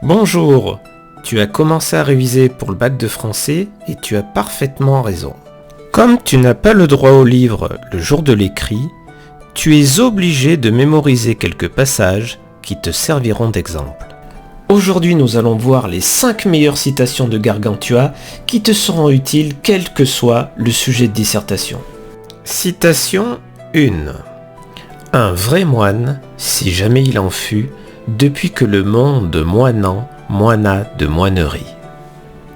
Bonjour, tu as commencé à réviser pour le bac de français et tu as parfaitement raison. Comme tu n'as pas le droit au livre le jour de l'écrit, tu es obligé de mémoriser quelques passages qui te serviront d'exemple. Aujourd'hui, nous allons voir les 5 meilleures citations de Gargantua qui te seront utiles quel que soit le sujet de dissertation. Citation 1. Un vrai moine, si jamais il en fut, depuis que le monde moinant moina de moinerie.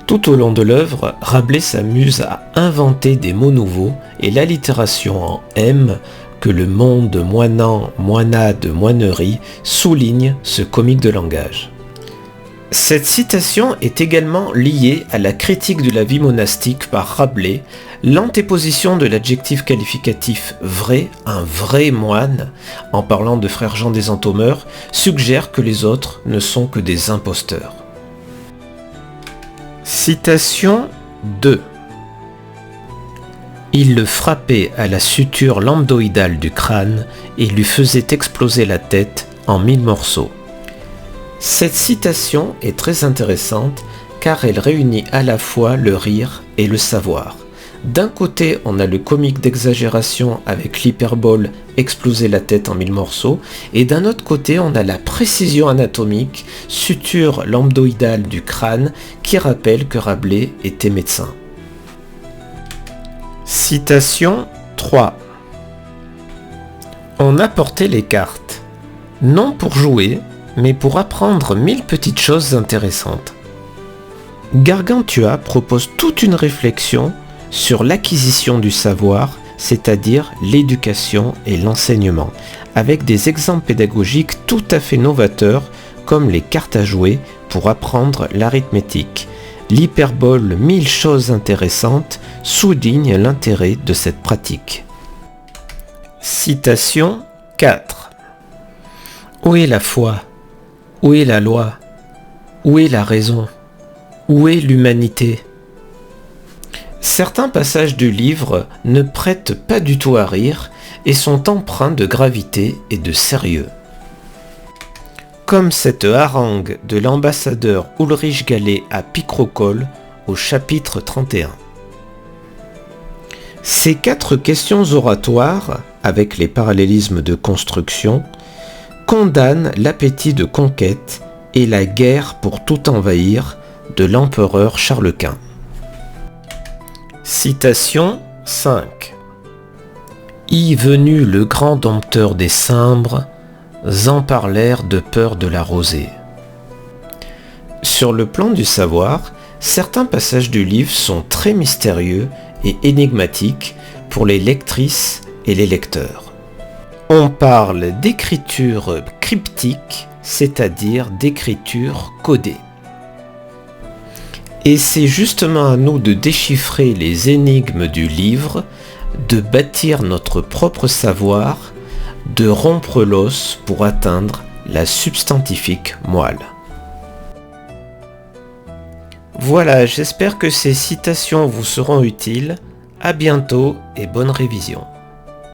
Tout au long de l'œuvre, Rabelais s'amuse à inventer des mots nouveaux et l'allitération en M, que le monde moinant moina de moinerie, souligne ce comique de langage. Cette citation est également liée à la critique de la vie monastique par Rabelais. L'antéposition de l'adjectif qualificatif vrai, un vrai moine, en parlant de frère Jean des Entomeurs, suggère que les autres ne sont que des imposteurs. Citation 2. Il le frappait à la suture lambdoïdale du crâne et lui faisait exploser la tête en 1000 morceaux. Cette citation est très intéressante car elle réunit à la fois le rire et le savoir. D'un côté, on a le comique d'exagération avec l'hyperbole exploser la tête en 1000 morceaux, et d'un autre côté, on a la précision anatomique, suture lambdoïdale du crâne, qui rappelle que Rabelais était médecin. Citation 3. On apportait les cartes, non pour jouer, mais pour apprendre 1000 petites choses intéressantes. Gargantua propose toute une réflexion sur l'acquisition du savoir, c'est-à-dire l'éducation et l'enseignement, avec des exemples pédagogiques tout à fait novateurs comme les cartes à jouer pour apprendre l'arithmétique. L'hyperbole 1000 choses intéressantes souligne l'intérêt de cette pratique. Citation 4. Où est la foi ? Où est la loi ? Où est la raison ? Où est l'humanité ? Certains passages du livre ne prêtent pas du tout à rire et sont empreints de gravité et de sérieux. Comme cette harangue de l'ambassadeur Ulrich Gallet à Picrochole au chapitre 31. Ces 4 questions oratoires, avec les parallélismes de construction, condamnent l'appétit de conquête et la guerre pour tout envahir de l'empereur Charles Quint. Citation 5. Y venu le grand dompteur des Cimbres, en parlèrent de peur de la rosée. Sur le plan du savoir, certains passages du livre sont très mystérieux et énigmatiques pour les lectrices et les lecteurs. On parle d'écriture cryptique, c'est-à-dire d'écriture codée. Et c'est justement à nous de déchiffrer les énigmes du livre, de bâtir notre propre savoir, de rompre l'os pour atteindre la substantifique moelle. Voilà, j'espère que ces citations vous seront utiles. À bientôt et bonne révision.